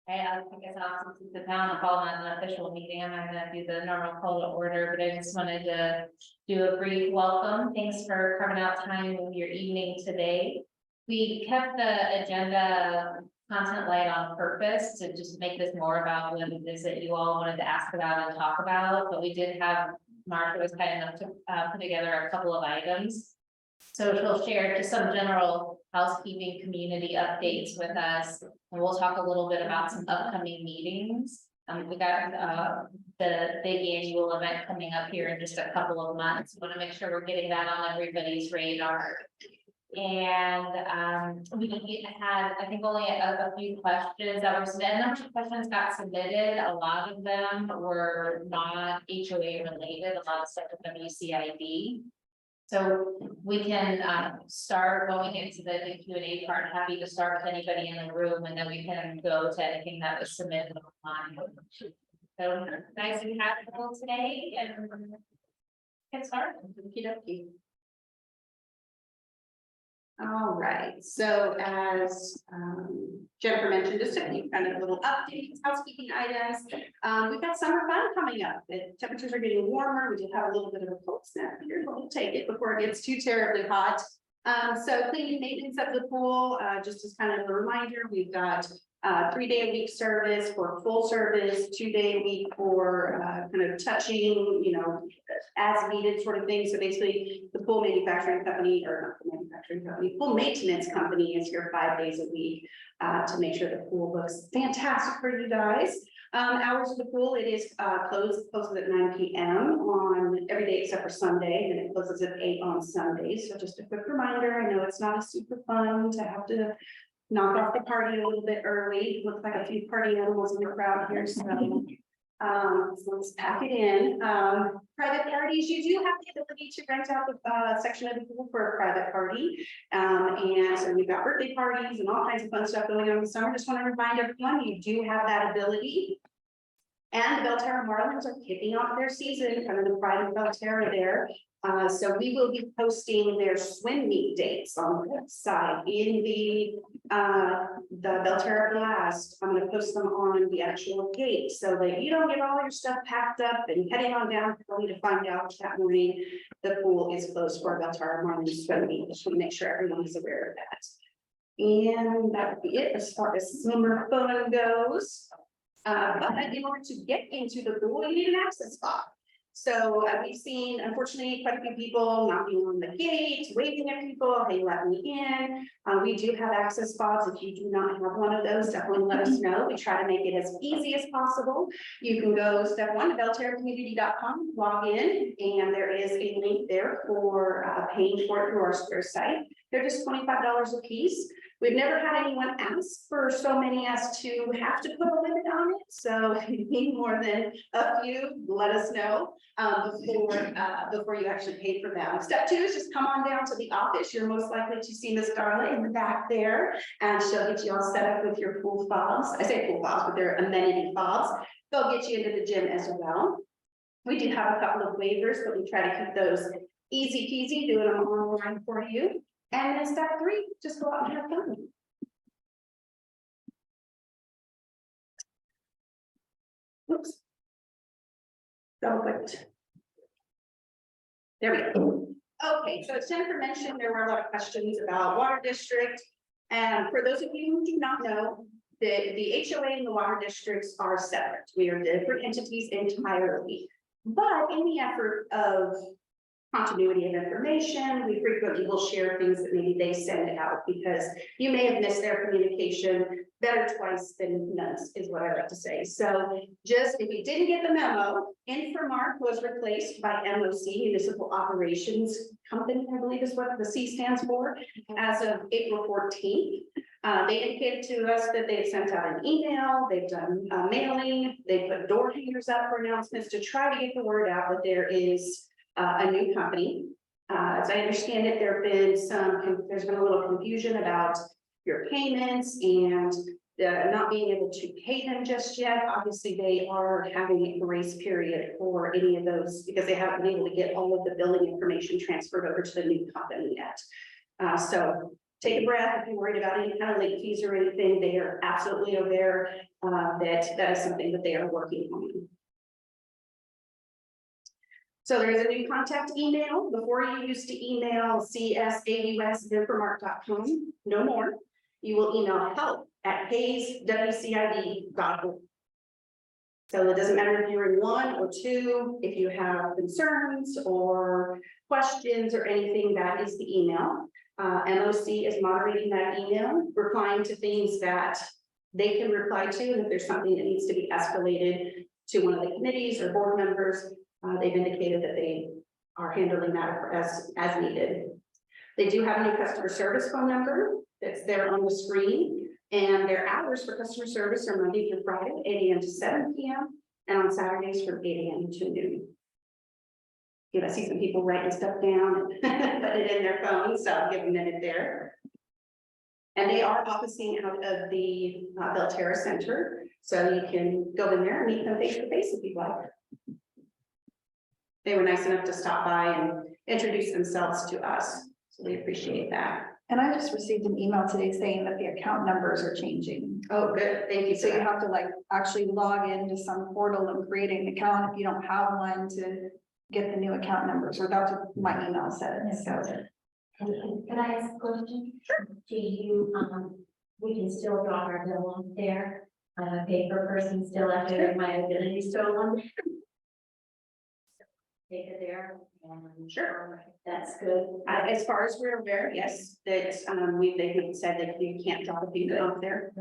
I'll kick us off since it's a town hall, not an official meeting. I'm not gonna do the normal call to order, but I just wanted to do a brief welcome. Thanks for carving out time with your evening today. We kept the agenda content light on purpose to just make this more about what it is that you all wanted to ask about and talk about, but we did have Martha was kind enough to put together a couple of items. So she'll share just some general housekeeping community updates with us, and we'll talk a little bit about some upcoming meetings. We got the big annual event coming up here in just a couple of months. Want to make sure we're getting that on everybody's radar. And we had, I think, only a few questions that were submitted. A number of questions got submitted. A lot of them were not HOA related. A lot of stuff with WCID. So we can start going into the Q&A part. Happy to start with anybody in the room, and then we can go to anything that was submitted online. So nice to have you all today, and get started. Okey-dokey. All right, so as Jennifer mentioned, just a few kind of little updates, housekeeping items. We've got summer fun coming up. The temperatures are getting warmer. We do have a little bit of a cold snap here, but we'll take it before it gets too terribly hot. So cleaning maintenance of the pool, just as kind of a reminder, we've got 3-day-a-week service for full service, 2-day-a-week for kind of touching, you know, as needed sort of thing. So basically the pool manufacturing company, or not the manufacturing company, pool maintenance company is here 5 days a week to make sure the pool looks fantastic for you guys. Hours of the pool, it is closes at 9 p.m. on every day except for Sunday, and it closes at 8 on Sundays. So just a quick reminder, I know it's not a super fun to have to knock off the party a little bit early. Looks like a few party animals in the crowd here, so let's pack it in. Private parties, you do have the ability to rent out the section of the pool for a private party. And so we've got birthday parties and all kinds of fun stuff going on in the summer. Just want to remind everyone, you do have that ability. And the Belterra Marlins are kicking off their season, kind of the pride of Belterra there. So we will be posting their swim meet dates on the website in the Belterra Blast. I'm going to post them on the actual gate so that you don't get all your stuff packed up and heading on down early to find out that morning the pool is closed for Belterra Marlins swim meet. Just want to make sure everyone is aware of that. And that would be it as far as summer fun goes. But in order to get into the pool, you need an access spot. So we've seen, unfortunately, quite a few people knocking on the gate, waving at people, hey, let me in. We do have access spots. If you do not have one of those, definitely let us know. We try to make it as easy as possible. You can go step one to belterracommunity.com, log in, and there is a link there for paying for it through our Square site. They're just $25 a piece. We've never had anyone ask for so many as to have to put a limit on it. So if you need more than a few, let us know before you actually pay for them. Step 2 is just come on down to the office. You're most likely to see Miss Darla in the back there, and she'll get you all set up with your pool fobs. I say pool fobs, but they're amenity fobs. They'll get you into the gym as well. We do have a couple of waivers, but we try to keep those easy peasy, doing them online for you. And then step 3, just go out and have fun. Oops. Double clicked. There we go. Okay, so as Jennifer mentioned, there were a lot of questions about water district. And for those of you who do not know, the HOA and the water districts are separate. We are different entities entirely. But in the effort of continuity of information, we frequently will share things that maybe they send out because you may have missed their communication. Better twice than none is what I like to say. So just if you didn't get the memo, Infomark was replaced by MOC, Municipal Operations Company, I believe is what the C stands for, as of April 14th. They indicated to us that they've sent out an email, they've done mailing, they put door hangers up for announcements to try to get the word out that there is a new company. As I understand it, there's been a little confusion about your payments and not being able to pay them just yet. Obviously, they are having a grace period for any of those because they haven't been able to get all of the billing information transferred over to the new company yet. So take a breath. If you're worried about any kind of late fees or anything, they are absolutely aware that is something that they are working on. So there is a new contact email. Before you used to email csaus@denvermark.com, no more. You will email help@hayeswcid.org. So it doesn't matter if you're in 1 or 2, if you have concerns or questions or anything, that is the email. MOC is moderating that email, replying to things that they can reply to, and if there's something that needs to be escalated to one of the committees or board members, they've indicated that they are handling that as needed. They do have a new customer service phone number that's there on the screen. And their hours for customer service are Monday through Friday, 8 a.m. to 7 p.m. and on Saturdays from 8 a.m. to noon. I see some people writing stuff down and put it in their phones, so I'll give a minute there. And they are officing out of the Belterra Center, so you can go in there and meet them face to face if you'd like. They were nice enough to stop by and introduce themselves to us, so we appreciate that. And I just received an email today saying that the account numbers are changing. Oh, good, thank you. So you have to like actually log into some portal and create an account if you don't have one to get the new account numbers, or that's what my email said, so. Can I ask a question? Sure. Do you, we can still drop our bill on there, I'm a paper person still after my ability stolen. Take it there, and Sure. that's good. As far as we're aware, yes, that they've said that you can't drop a payment off there.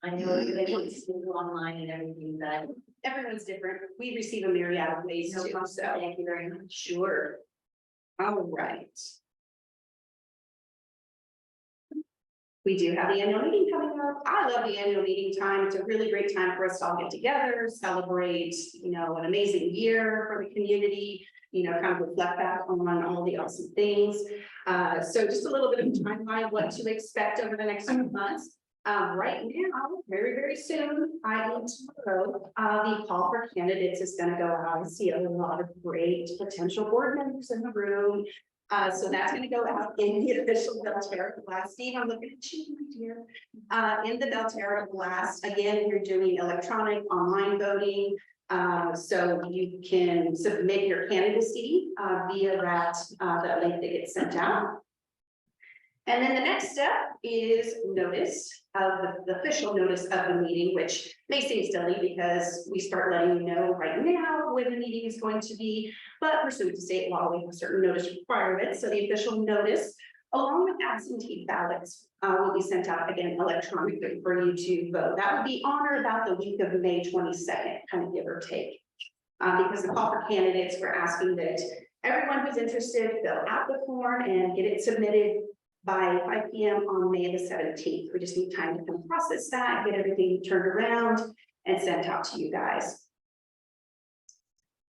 I know they want to do online and everything, but Everyone's different. We receive a myriad of ways no too, problem. so. Thank you very much. Sure. All right. We do have the annual meeting coming up. I love the annual meeting time. It's a really great time for us to all get together, celebrate, an amazing year for the community, kind of reflect back on all the awesome things. So just a little bit of a timeline, what to expect over the next few months. Right now, very, very soon, tomorrow, the call for candidates is going to go out. I see a lot of great potential board members in the room. So that's going to go out in the official Belterra blast. Steve, I'm looking at you, my dear. In the Belterra blast, again, you're doing electronic online voting. So you can submit your candidacy via that link that gets sent out. And then the next step is notice of the official notice of the meeting, which may seem silly because we start letting you know right now when the meeting is going to be, but pursuant to state law, we have certain notice requirements. So the official notice, along with absentee ballots, will be sent out again electronically for you to vote. That will be on or about the week of May 22nd, kind of give or take. Because the call for candidates, we're asking that everyone who's interested fill out the form and get it submitted by 5 p.m. on May the 17th. We just need time to kind of process that, get everything turned around and sent out to you guys.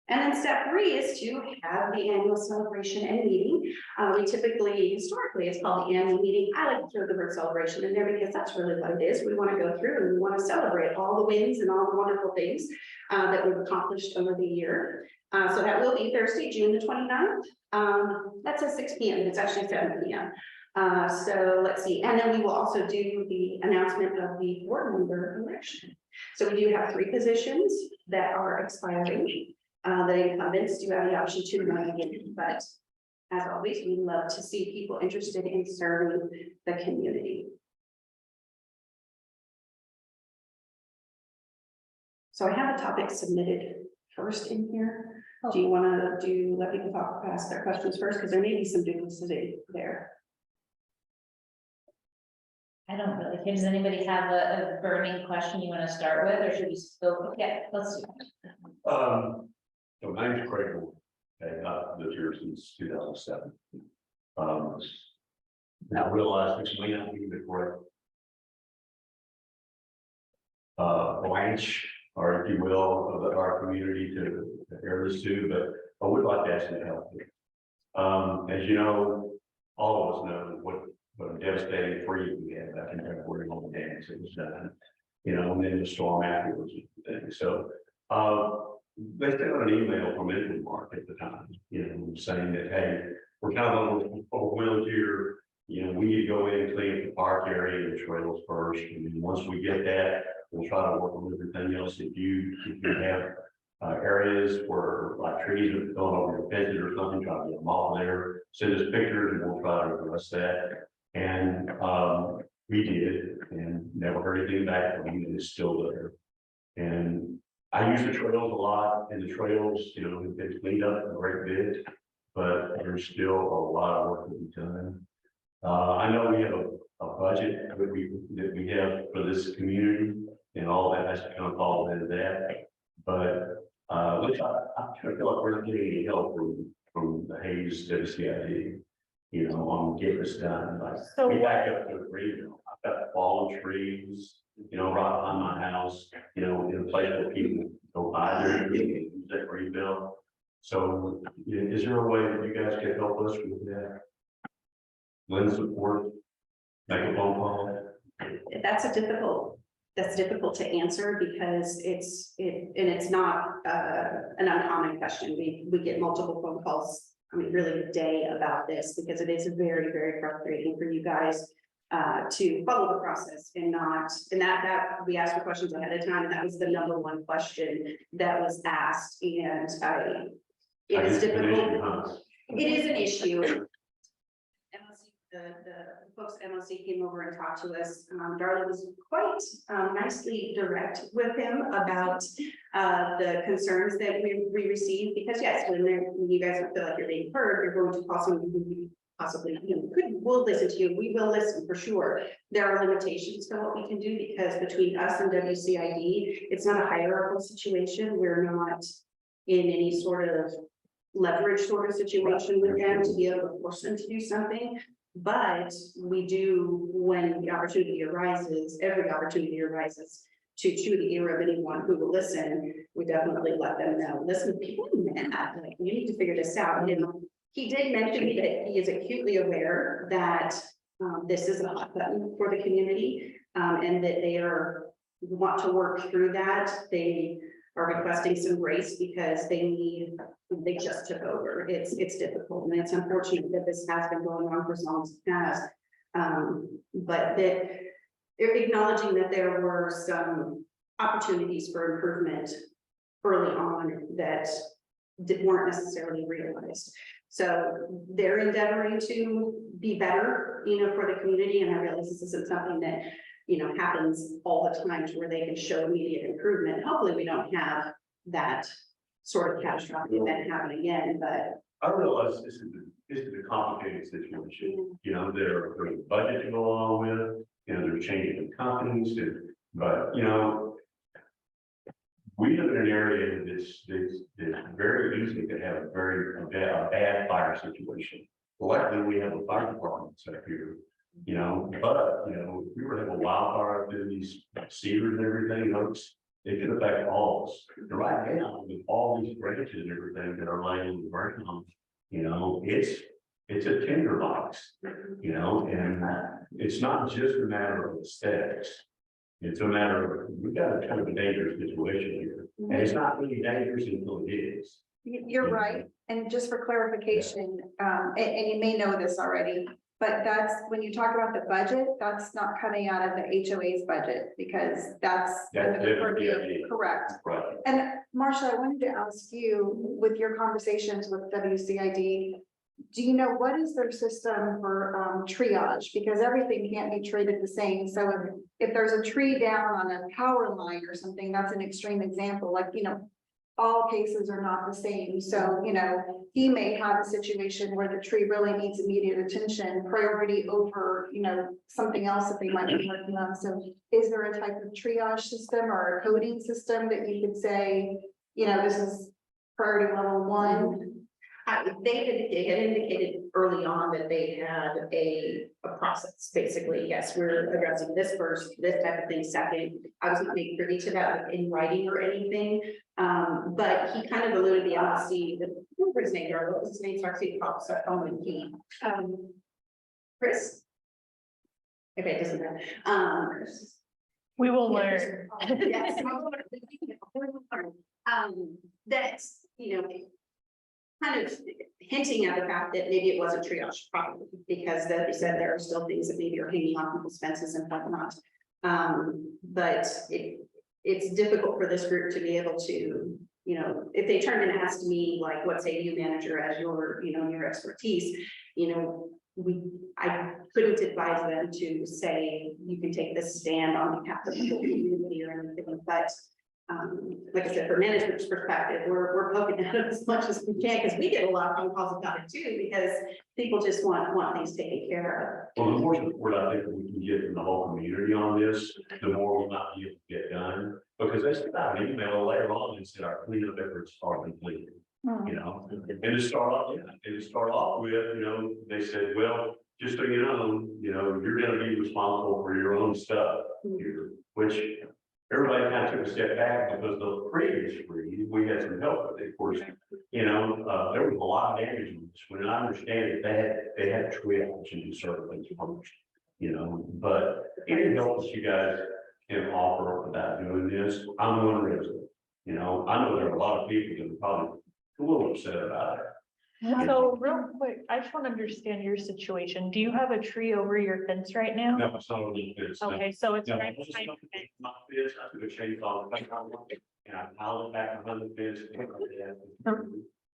And then step 3 is to have the annual celebration and meeting. We typically, historically, it's called the annual meeting. I like to throw the word celebration in there because that's really what it is. We want to go through and we want to celebrate all the wins and all the wonderful things that we've accomplished over the year. So that will be Thursday, June the 29th. That's at 6 p.m. It's actually 7 p.m. So let's see, and then we will also do the announcement of the board member election. So we do have 3 positions that are expiring. The incumbents do have the option to run again, but as always, we love to see people interested in serving the community. So I have a topic submitted first in here. Do you want to let people ask their questions first? Because there may be some duplicity there. I don't really, does anybody have a burning question you want to start with, or should we go? Yeah, let's do it. So my name's Craig. Okay, I've lived here since 2007. I realized this may not be the correct branch, or if you will, of our community to air this to, but I would like to ask you to help me. As you know, all of us know what a devastating freeze we had back in February on the dams. It was done, and then the storm afterwards. So they sent out an email from Inland Mark at the time, saying that, hey, we're kind of overwhelmed here. we need to go in and clean up the park area and the trails first, and then once we get that, we'll try to work on everything else. If you have areas where like trees are going over your fences or something, try to get them off there, send us pictures and we'll try to address that. And we did, and never heard anything back from him, and it's still there. And I use the trails a lot, and the trails, have been cleaned up a great bit, but there's still a lot of work to be done. I know we have a budget that we have for this community, and all that has to kind of fall into that. But which I feel like we're not getting any help from the Hayes WCID, on getting this done. Like, So we back up to agree. I've got fallen trees, right behind my house, in a place where people go by there and use that rebuild. So is there a way that you guys can help us with that? Lend support, make a phone call? That's difficult to answer because it's not an uncommon question. We get multiple phone calls, really a day about this, because it is very, very frustrating for you guys to follow the process and that we asked for questions ahead of time, and that was the number one question that was asked. And it is difficult. It is an issue. The folks at MLC came over and talked to us. Darla was quite nicely direct with him about the concerns that we received, because yes, when you guys don't feel like you're being heard, you're going to call someone who possibly will listen to you. We will listen for sure. There are limitations to what we can do, because between us and WCID, it's not a hierarchical situation. We're not in any sort of leverage sort of situation with them to be able to force them to do something. But we do, when the opportunity arises, every opportunity arises to chew the ear of anyone who will listen, we definitely let them know. Listen, people are mad, like, you need to figure this out. And he did mention that he is acutely aware that this is a hot button for the community, and that they want to work through that. They are requesting some grace because they just took over. It's difficult, and it's unfortunate that this has been going on for as long as it has. But that they're acknowledging that there were some opportunities for improvement early on that weren't necessarily realized. So they're endeavoring to be better, for the community. And I realize this isn't something that happens all the time where they can show immediate improvement. Hopefully we don't have that sort of catastrophic event happen again, but I realize this is a complicated situation. There's a budget to go along with, they're changing the companies, but we live in an area that's very easy to have a bad fire situation. Luckily, we have a fire department up here. But if we were to have a wildfire through these cedars and everything, it could affect all of us. And right now, with all these branches and everything that are laying in the ground, it's a tinderbox, and it's not just a matter of aesthetics. It's a matter of, we've got a kind of a dangerous situation here, and it's not really dangerous until it is. You're right. And just for clarification, and you may know this already, but that's when you talk about the budget, that's not coming out of the HOA's budget, because that's under the purview. Correct. Right. And Marsha, I wanted to ask you, with your conversations with WCID, do you know what is their system for triage? Because everything can't be treated the same. So if there's a tree down on a power line or something, that's an extreme example. Like, all cases are not the same. So, he may have a situation where the tree really needs immediate attention, priority over, something else that they might be working on. So is there a type of triage system or a coding system that you could say, this is priority level 1? They had indicated early on that they had a process. Basically, yes, we're addressing this first, this type of thing second. I was not made privy to that in writing or anything, but he kind of alluded the MLC. What was his name? What was his name? So I see pops up on he. Chris. Okay, it doesn't matter. We will Yeah, learn. Yes, that's kind of hinting at the fact that maybe it wasn't triage properly, because they said there are still things that maybe are hanging on people's fences and whatnot. But it's difficult for this group to be able to, you know, if they turn and ask me, like, what say you manager as your, you know, your expertise, you know, I couldn't advise them to say, you can take this stand on behalf of the community or anything, but like I said, from management's perspective, we're poking at it as much as we can, because we get a lot of phone calls about it too, because people just want things taken care Well, the more support I think that we can get from the whole community on this, the more we'll not be able to get done. Because they sent out an email later on and said our cleanup efforts are completed, you know, and to start off with, you know, they said, well, just so you know, you're gonna be responsible for your own stuff here, which everybody kind of took a step back because the previous freeze, we had some help with it, of course. You know, there was a lot of damage on this one, and I understand that they had triage and do certain things first, you know, but any help that you guys can offer about doing this, I'm one resident. You know, I know there are a lot of people that are probably a little upset about it. So real quick, I just want to understand your situation. Do you have a tree over your fence right now? No, it's not a little bit. Okay, so it's No, right it's behind not- your fence. it's not this. I took a chainsaw and I piled it back behind the fence.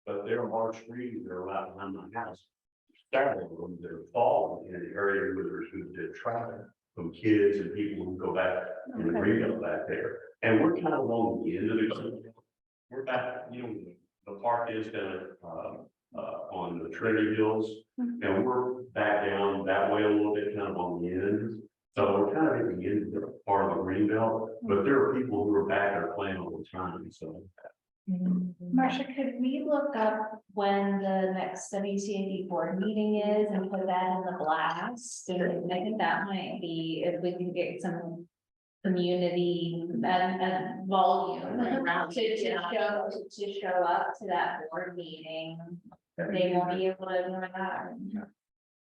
But there are trees that are right behind my house. Several of them that are falling in an area where there's good traffic from kids and people who go back in the Greenville back there. And we're kind of along the end of the, we're back, you know, the park is down on the Trinity Hills. And we're back down that way a little bit, kind of on the end. So we're kind of at the end of the part of the Greenbelt, but there are people who are back there playing all the time, so. Marcia, could we look up when the next WCID board meeting is and put that in the blast? And I think that might be, if we can get some community and volume to show up to that board meeting. They won't be able to ignore that.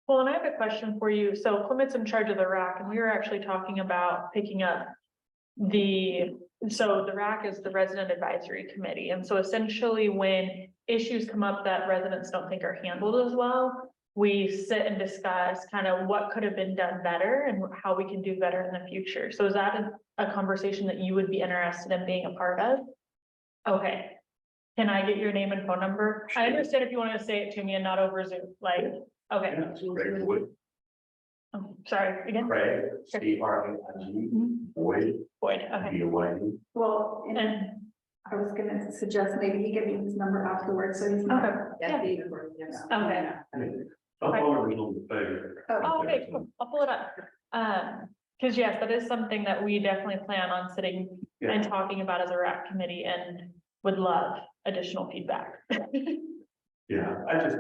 Well, and I have a question for you. So Clement's in charge of the RAC, and we were actually talking about picking up so the RAC is the Resident Advisory Committee. And so essentially when issues come up that residents don't think are handled as well, we sit and discuss kind of what could have been done better and how we can do better in the future. So is that a conversation that you would be interested in being a part of? Okay. Can I get your name and phone number? I understand if you want to say it to me and not over Zoom, like, okay. Yeah, it's Craig Wood, Oh, sorry, again, Craig, C-R-A-I-G, Boyd, Boyd, okay. B-O-Y-D. Well, and And, I was gonna suggest maybe he give me his number afterwards, so he's not. okay, yeah, Okay. I'll follow it on the thing. oh, okay, cool, I'll pull it up. Because yes, that is something that we definitely plan on sitting and talking about as a RAC committee and would love additional feedback. Yeah, I just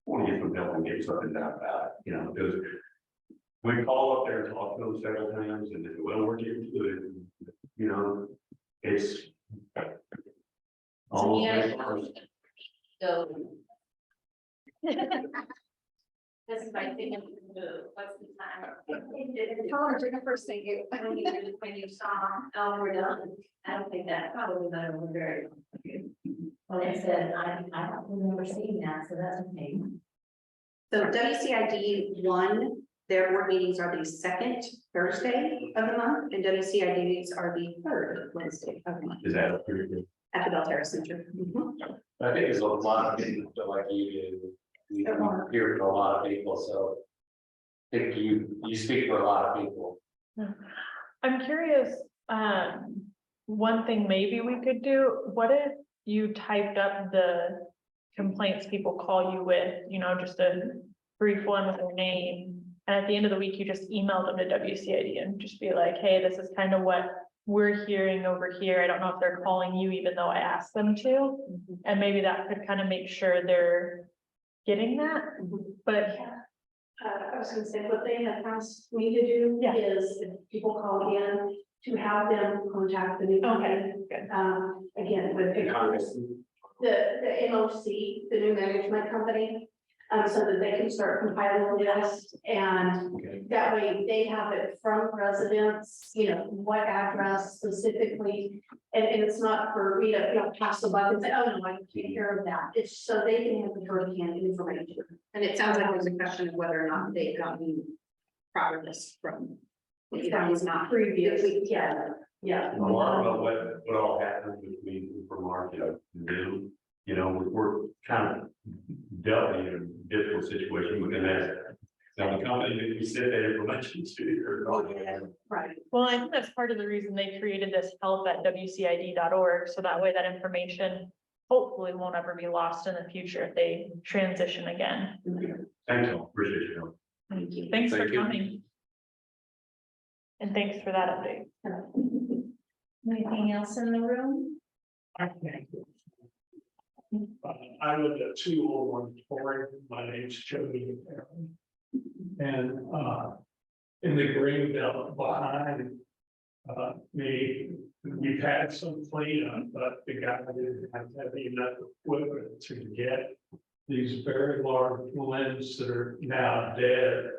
want to get some help and get something done about it, you know, because we call up there and talk to them several times and they, well, we're getting to it, you know, it's. So almost yeah. May 1st. So. This is my thing, what's the time? Tell him to bring the first thing you. When you saw, oh, we're done, I don't think that probably not over very. Well, they said, I don't remember seeing that, so that's okay. So WCID 1, their board meetings are the second Thursday of the month, and WCID meetings are the third Wednesday of the month Is that a pretty good? at the Belterra Center. I think there's a lot of people feel like you do. We hear from a lot of people, so. I think you speak for a lot of people. I'm curious, one thing maybe we could do, what if you typed up the complaints people call you with, you know, just a brief one with their name. And at the end of the week, you just email them to WCID and just be like, hey, this is kind of what we're hearing over here. I don't know if they're calling you, even though I asked them to. And maybe that could kind of make sure they're getting that, but I was gonna say, what they have asked me to do Yeah. is if people call in to have them contact the new company. good. Again, with the MOC, the new management company. so that they can start compiling this, and Okay. that way they have it from residents, what address specifically. And it's not for me to, pass the buck and say, oh, no, I can take care of that. It's so they can have the firsthand information. And it sounds like there's a question of whether or not they've gotten proper list from. It's not previous, yeah. A lot of what all happened between supermarket and new, we're kind of dealt in a difficult situation within that. Now, the company that we said that information to. Right. Well, I think that's part of the reason they created this help@wcid.org, so that way that information hopefully won't ever be lost in the future if they transition again. Thank you, appreciate your help. Thank you. Thanks for Thank you. coming. And thanks for that update. Anything else in the room? I live at 201 Torrey. My name's Jody. And in the green belt behind me, we've had some cleanup, but the guy didn't have enough equipment to get these very large limbs that are now dead,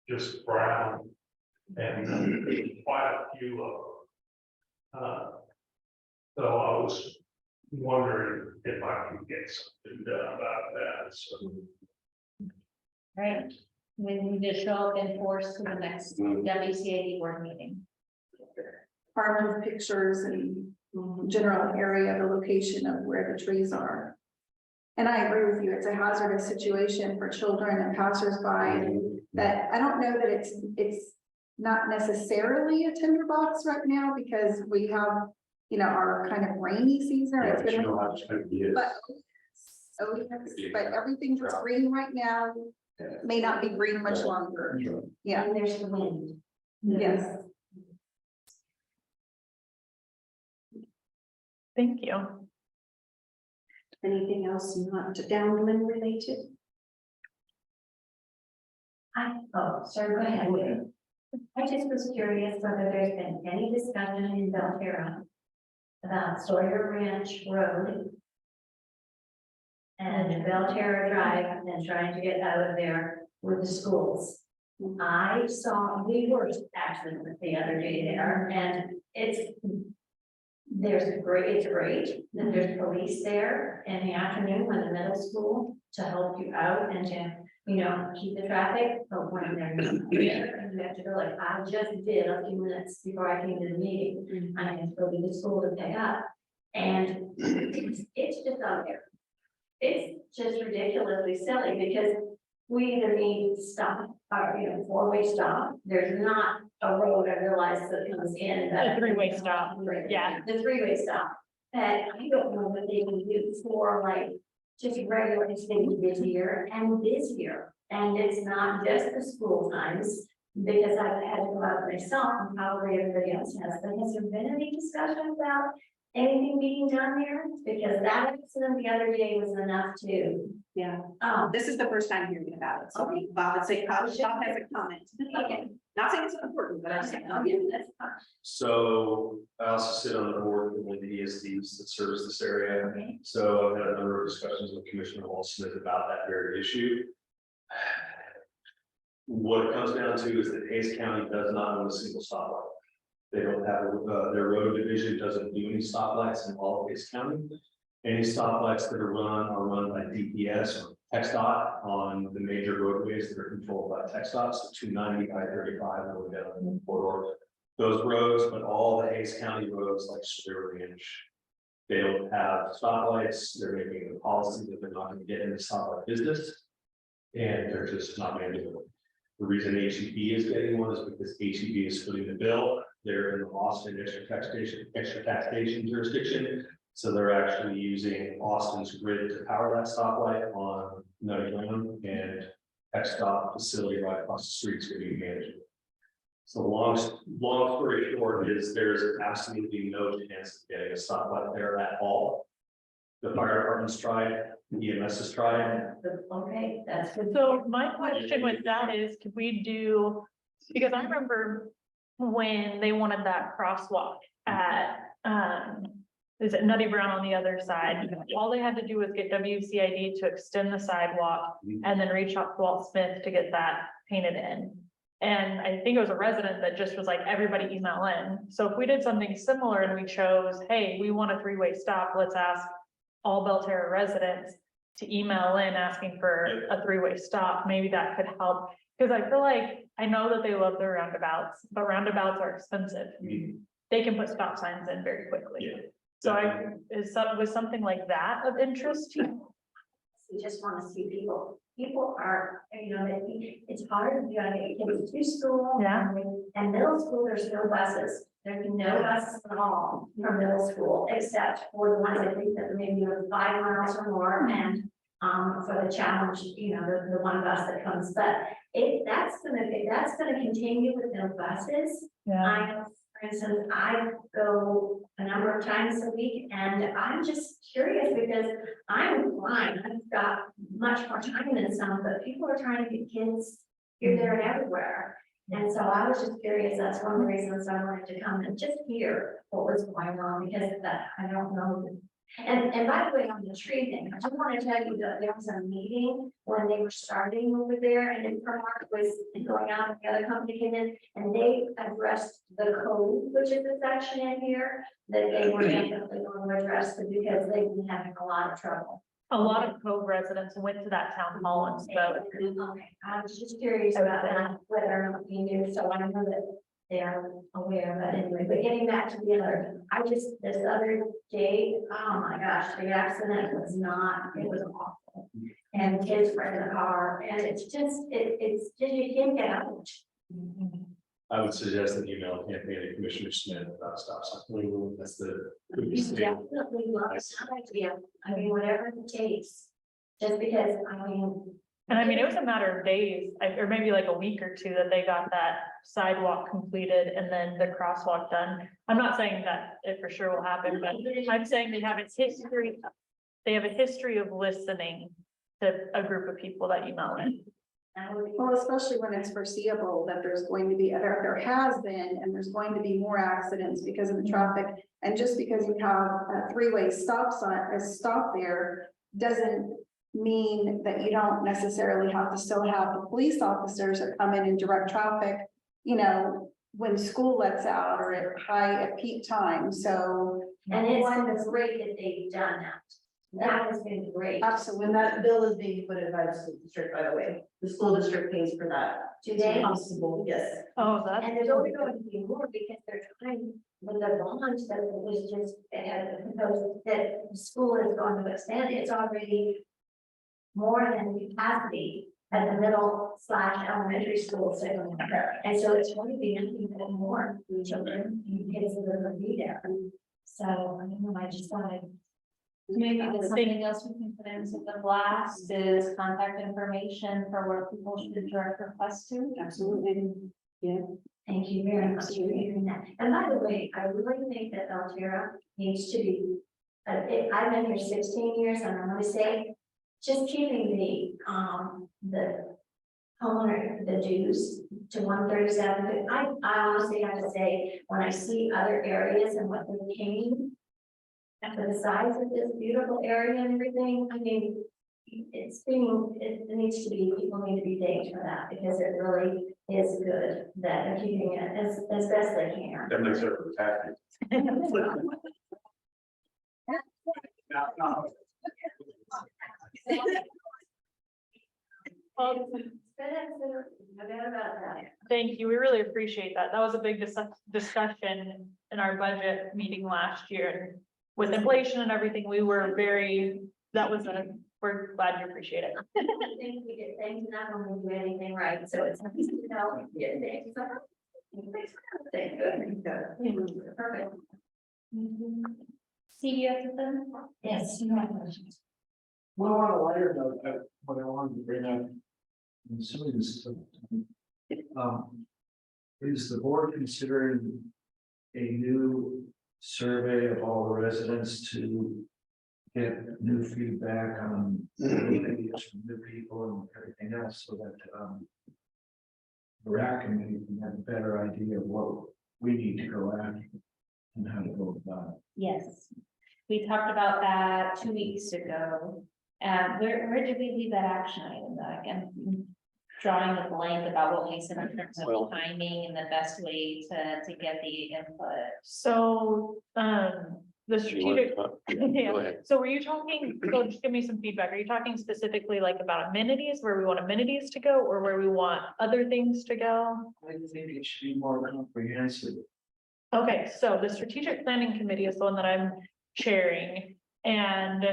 just brown, and quite a few of them. So I was wondering if I could get something done about that, so. Right, we need to show up in force to the next WCID board meeting. Part of pictures and general area, the location of where the trees are. And I agree with you, it's a hazardous situation for children and passersby, and that I don't know that it's not necessarily a tinderbox right now, because we have, our kind of rainy season. It's Yeah, gonna, how it's gonna be. but, oh, yes, but everything that's green right now may not be green much longer. Yeah, And there's the wind. yes. Thank you. Anything else not downwind related? Sorry, go ahead. I just was curious whether there's been any discussion in Belterra about Sawyer Ranch Road and Belterra Drive and trying to get out of there with the schools. We were actually the other day there, and it's great that there's police there in the afternoon when the middle school to help you out and to, keep the traffic, but when they're not there, and you have to go, like I just did a few minutes before I came to the meeting, I had to go to the school to pick up, and it's just out there. It's just ridiculously silly, because we either need stop, or, four-way stop, there's not a road, I realize, that comes in. A three-way stop, yeah. The three-way stop, that I don't know what they can do for like, just regular, it's getting busier and busier. And it's not just the school times, because I've had to go out myself, and probably everybody else has, but has there been any discussion about anything being done there? Because that accident the other day was enough to, Yeah, um, this is the first time hearing about it. So Okay. Bob has a comment. okay. Not saying it's important, but I'm saying. Okay, that's fine. So I also sit on the board of one of the ESDs that serves this area. Okay. So I've had a number of discussions with Commissioner Wall-Smith about that very issue. What it comes down to is that Hayes County does not own a single stoplight. They don't have, their road division doesn't do any stoplights in all of Hayes County. Any stoplights that are run by DPS or TxDOT on the major roadways that are controlled by TxDOT, so 290, I-35 going down the corridor. Those roads, but all the Hayes County roads like Sawyer Ranch, they don't have stoplights. They're making a policy that they're not going to get into stoplight business, and they're just not going to do it. The reason HEB is getting one is because HEB is footing the bill. They're in the Austin extra taxation jurisdiction. So they're actually using Austin's grid to power that stoplight on Nutty Glen, and TxDOT facility right across the street is going to be managed. So long story short is there's absolutely no chance of getting a stoplight there at all. The fire department's tried, EMS has tried. Okay, that's good. So my question with that is, could we do, because I remember when they wanted that crosswalk at, is it Nutty Brown on the other side? All they had to do was get WCID to extend the sidewalk and then reach out to Walt Smith to get that painted in. And I think it was a resident that just was like, everybody email in. So if we did something similar and we chose, hey, we want a three-way stop, let's ask all Belterra residents to email in asking for a three-way stop, maybe that could help. Because I feel like, I know that they love their roundabouts, but roundabouts are expensive. They can put stop signs in very quickly. Yeah. So was something like that of interest to you? We just want to see people are, it's hard, you gotta get kids to school. Yeah. And middle school, there's no buses. There's no buses at all from middle school, except for the ones I think that maybe are 5 miles or more, and for the challenge, the one bus that comes, but that's gonna continue with no buses. Yeah. I know, for instance, I go a number of times a week, and I'm just curious because I'm blind. I've got much more time than some, but people are trying to get kids here, there, and everywhere. And so I was just curious. That's one of the reasons I wanted to come and just hear what was going on, because that I don't know. And by the way, on the tree thing, I just want to tell you that there was a meeting when they were starting over there, and then Permark was going out, and the other company came in, and they addressed the code, which is the section in here that they were definitely going to address, because they've been having a lot of trouble. A lot of Cove residents went to that town hall and spoke. Okay, I was just curious about that, whether or not you knew, so I know that they are aware, but anyway, but getting back to the other, this other day, oh my gosh, the accident was it was awful. And kids were in the car, and it's just, you can't get out. I would suggest an email campaign to Commissioner Smith about stop sign. That's the. You definitely love that idea, I mean, whatever it takes, just because, And I mean, it was a matter of days, or maybe like a week or two, that they got that sidewalk completed and then the crosswalk done. I'm not saying that it for sure will happen, but I'm saying they have a history. They have a history of listening to a group of people that email in. Well, especially when it's foreseeable that there's going to be, there has been, and there's going to be more accidents because of the traffic. And just because you have a three-way stop there, doesn't mean that you don't necessarily have to still have the police officers that come in and direct traffic, when school lets out or at peak time. So. And it's great that they've done that. That has been great. Absolutely. When that bill is being put in by the school district, by the way, the school district pays for that. Do they? Possible, yes. Oh, that's. And there's only going to be more because they're trying with the bond that was just, proposed that the school is going to expand. It's already more than capacity at the middle / elementary school. And so it's going to be nothing but more children and kids that are going to be there. So I don't know, I just wanted. Maybe there's something else we can put into the blast is contact information for where people should direct requests to. Absolutely. Yeah. Thank you very much for doing that. And by the way, I really think that Belterra needs to be, I've been here 16 years, and I'm going to say, just keeping the homeowner, the dues to 137. I honestly have to say, when I see other areas and what they're paying, and for the size of this beautiful area and everything, I mean, it needs to be, people need to be thanked for that, because it really is good that they're keeping it as best they can. That makes it protected. No doubt about that. Thank you. We really appreciate that. That was a big discussion in our budget meeting last year. With inflation and everything, we were we're glad you appreciate it. I think we did things not when we do anything right, so it's nice to know we did things. Thank you. Perfect. See you at the. Yes. Well, on a lighter note, what I wanted to bring up, and some of this stuff, is the board considering a new survey of all the residents to get new feedback on ideas from new people and everything else, so that the RAC committee can have a better idea of what we need to go after and how to go about it. Yes. We talked about that 2 weeks ago. And where did we leave that action item? Again, drawing a blank about what we said in terms of Well- timing and the best way to get the input. So, the strategic. Go Yeah, ahead. so were you talking, so just give me some feedback. Are you talking specifically like about amenities, where we want amenities to go, or where we want other things to go? I think it should be more comprehensive. Okay, so the strategic planning committee is the one that I'm chairing. And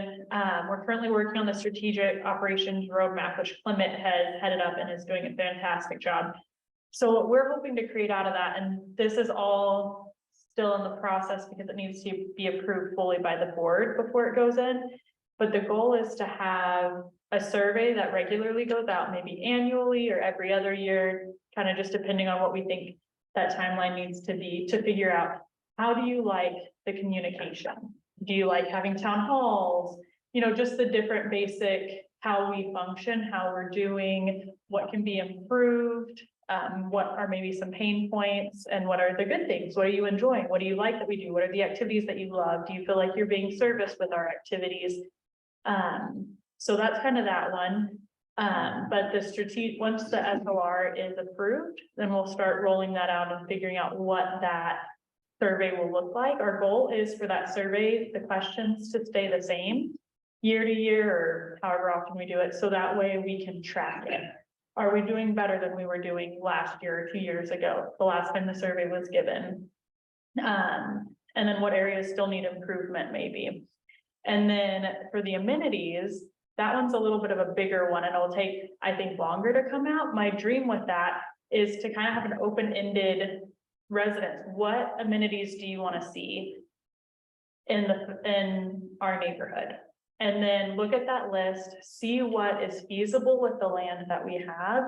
we're currently working on the strategic operations roadmap, which Clement has headed up and is doing a fantastic job. So what we're hoping to create out of that, and this is all still in the process because it needs to be approved fully by the board before it goes in. But the goal is to have a survey that regularly goes out, maybe annually or every other year, kind of just depending on what we think that timeline needs to be, to figure out, how do you like the communication? Do you like having town halls? You know, just the different basic, how we function, how we're doing, what can be improved. What are maybe some pain points and what are the good things? What are you enjoying? What do you like that we do? What are the activities that you love? Do you feel like you're being serviced with our activities? So that's kind of that one. But the strategic, once the SOR is approved, then we'll start rolling that out and figuring out what that survey will look like. Our goal is for that survey, the questions to stay the same year to year, or however often we do it, so that way we can track it. Are we doing better than we were doing last year or 2 years ago, the last time the survey was given? And then what areas still need improvement maybe? And then for the amenities, that one's a little bit of a bigger one and it'll take, I think, longer to come out. My dream with that is to kind of have an open-ended residence. What amenities do you want to see in our neighborhood? And then look at that list, see what is feasible with the land that we have,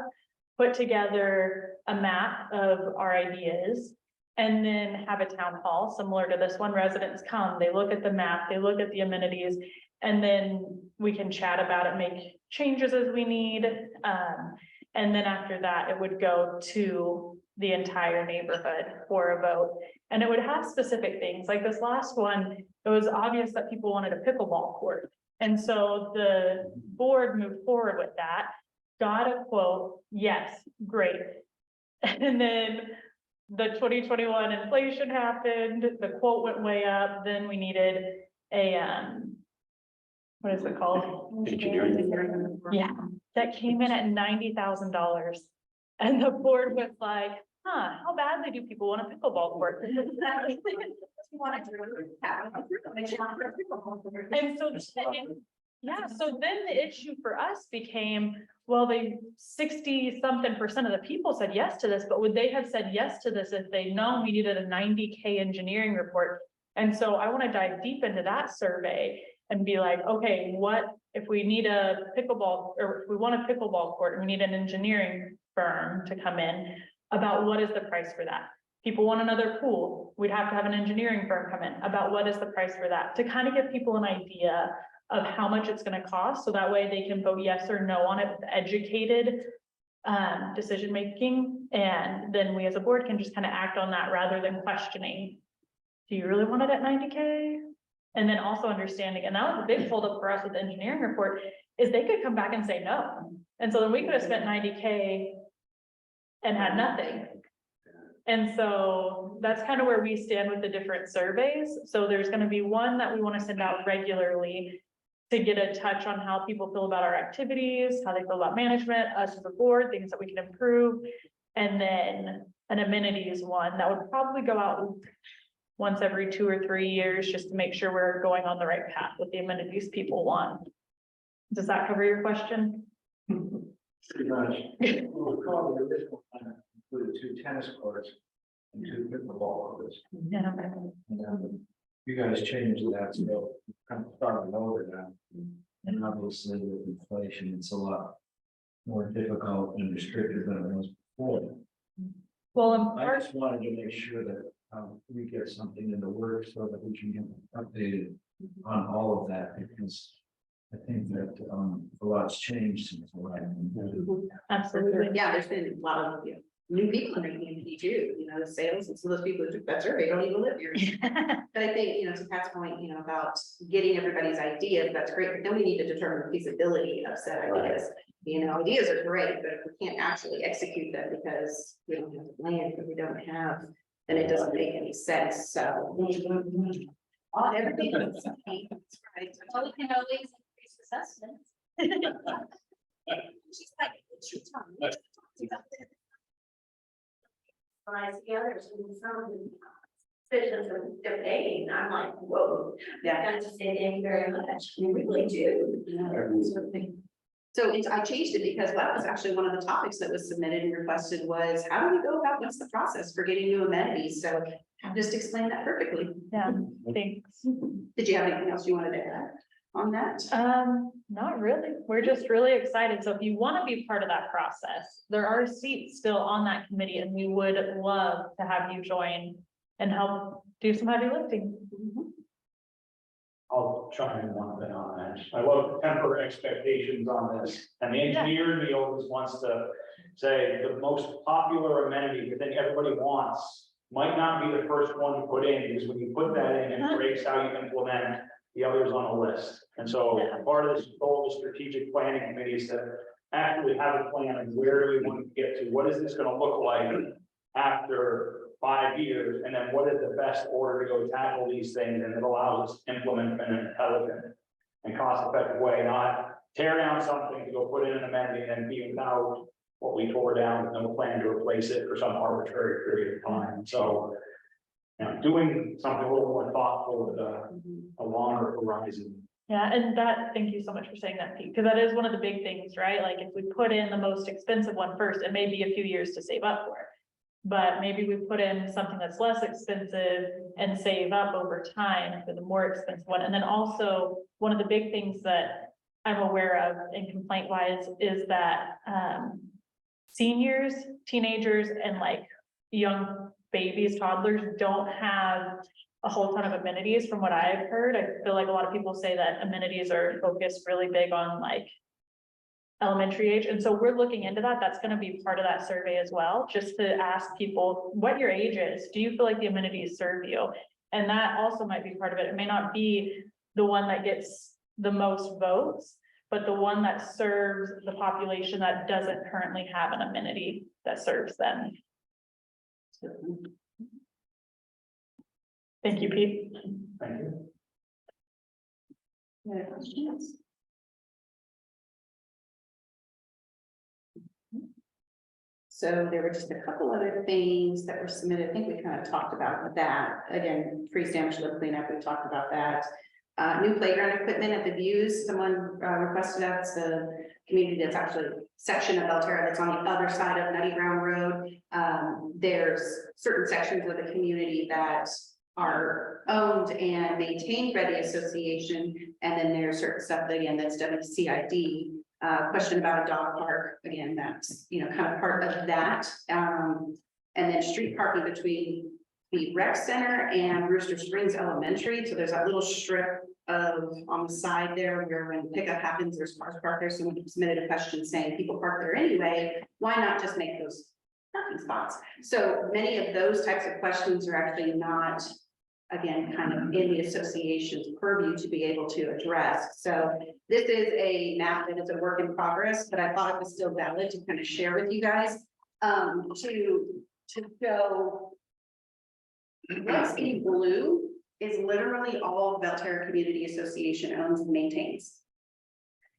put together a map of our ideas, and then have a town hall similar to this one. Residents come, they look at the map, they look at the amenities, and then we can chat about it, make changes as we need. And then after that, it would go to the entire neighborhood for a vote. And it would have specific things, like this last one, it was obvious that people wanted a pickleball court. And so the board moved forward with that, got a quote, yes, great. And then the 2021 inflation happened, the quote went way up, then we needed a, what is it called? Engineering. Yeah, that came in at $90,000. And the board was like, huh, how badly do people want a pickleball court? And so, yeah, so then the issue for us became, well, they 60-something% of the people said yes to this, but would they have said yes to this if they'd known we needed a 90K engineering report? And so I want to dive deep into that survey and be like, okay, what if we need a pickleball, or if we want a pickleball court, and we need an engineering firm to come in, about what is the price for that? People want another pool, we'd have to have an engineering firm come in, about what is the price for that, to kind of give people an idea of how much it's going to cost, so that way they can vote yes or no on it with educated decision making. And then we as a board can just kind of act on that rather than questioning, do you really want it at 90K? And then also understanding, and that was a big holdup for us with the engineering report, is they could come back and say no. And so then we could have spent 90K and had nothing. And so that's kind of where we stand with the different surveys. So there's going to be one that we want to send out regularly to get a touch on how people feel about our activities, how they feel about management, us as a board, things that we can improve. And then an amenities one that would probably go out once every 2 or 3 years, just to make sure we're going on the right path with the amenities people want. Does that cover your question? Pretty much. We'll call the original plan, included 2 tennis courts and 2 pickleball courts. Yeah. And you guys changed that, so kind of starting over now. And obviously with inflation, it's a lot more difficult and restricted than it was before. Well, I just wanted to make sure that we get something in the works so that we can get updated on all of that, because I think that a lot's changed since the last. absolutely. Yeah, there's been a lot of new people in the community too, you know, the sales, and some of those people who took that survey don't even live here. But I think, you know, to Pat's point, you know, about getting everybody's ideas, that's great, but then we need to determine the feasibility of said ideas. You know, ideas are great, but if we can't actually execute them because we don't have the land, because we don't have, then it doesn't make any sense, so. On everything. That's right. Well, we can always increase assessments. She's like, it's your time. When I see others in some visions of debating, I'm like, whoa, Yeah. I just say thank you very much, we really do. So I changed it because that was actually one of the topics that was submitted and requested was, how do we go about, what's the process for getting new amenities? So I just explained that perfectly. Yeah, thanks. Did you have anything else you wanted to add on that? Not really. We're just really excited. So if you want to be part of that process, there are seats still on that committee and we would love to have you join and help do some heavy lifting. I'll chime in one thing on that. I love to temper expectations on this. And the engineer in me always wants to say the most popular amenity that think everybody wants might not be the first one to put in, because when you put that in, it breaks how you implement the others on the list. And so part of this goal of the strategic planning committee is to actually have a plan of where do we want to get to? What is this going to look like after 5 years, and then what is the best order to go tackle these things, and it allows us to implement them in an intelligent and cost-effective way, not tear down something to go put in an amendment and be without what we tore down with no plan to replace it for some arbitrary period of time. So, you know, doing something a little more thoughtful with a longer horizon. Yeah, and that, thank you so much for saying that, Pete, because that is one of the big things, right? Like if we put in the most expensive one first, it may be a few years to save up for it. But maybe we put in something that's less expensive and save up over time for the more expensive one. And then also, one of the big things that I'm aware of in complaint wise is that seniors, teenagers, and like young babies, toddlers don't have a whole ton of amenities from what I've heard. I feel like a lot of people say that amenities are focused really big on like elementary age. And so we're looking into that. That's going to be part of that survey as well, just to ask people what your age is. Do you feel like the amenities serve you? And that also might be part of it. It may not be the one that gets the most votes, but the one that serves the population that doesn't currently have an amenity that serves them. Thank you, Pete. Thank you. Any other questions? So there were just a couple other things that were submitted. I think we kind of talked about that. Again, freestanding slope cleanup, we talked about that. New playground equipment at the views, someone requested that. It's the community that's actually a section of Belterra that's on the other side of Nutty Ground Road. There's certain sections of the community that are owned and maintained by the association. And then there's certain stuff that, again, that's WCID. Question about a dog park, again, that's, you know, kind of part of that. And then street parking between the rec center and Rooster Springs Elementary. So there's that little strip of on the side there where when pickup happens, there's cars parked there. Someone submitted a question saying people park there anyway. Why not just make those parking spots? So many of those types of questions are actually not, again, kind of in the association's purview to be able to address. So this is a map that is a work in progress, but I thought it was still valid to kind of share with you guys to show what's in blue is literally all Belterra Community Association owns and maintains.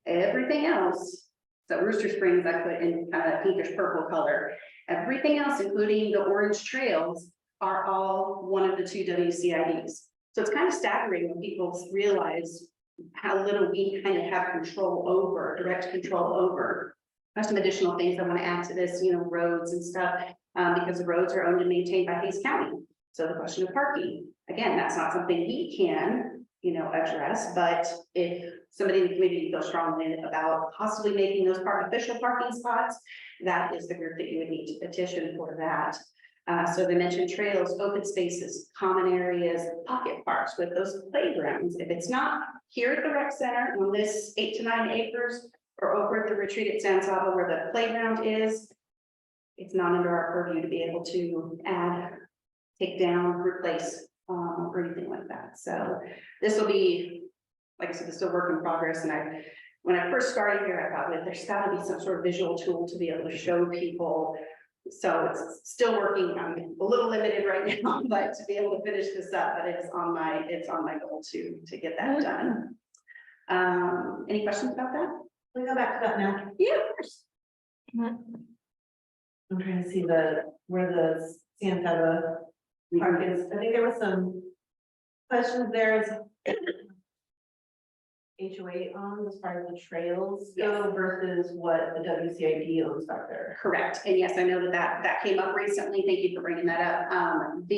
Everything else, so Rooster Springs, I put in pinkish purple color. Everything else, including the orange trails, are all one of the two WCIDs. So it's kind of staggering when people realize how little we kind of have control over, direct control over. There's some additional things I want to add to this, you know, roads and stuff, because the roads are owned and maintained by Hayes County. So the question of parking, again, that's not something we can, you know, address, but if somebody in the community feels strongly about possibly making those official parking spots, that is the group that you would need to petition for that. So they mentioned trails, open spaces, common areas, pocket parks with those playgrounds. If it's not here at the rec center on this 8 to 9 acres or over at the retreat at San Saba where the playground is, it's not under our purview to be able to add, take down, replace, or anything like that. So this will be, like I said, this is a work in progress. And when I first started here, I thought, well, there's gotta be some sort of visual tool to be able to show people. So it's still working. I'm a little limited right now, but to be able to finish this up, but it's on my goal to get that done. Any questions about that? We go back to that now. Yeah, of course. I'm trying to see where the Santa Park is. I think there was some questions there. HOA on as far as the trails go versus what the WCID owns back there. Correct. And yes, I know that came up recently. Thank you for bringing that up.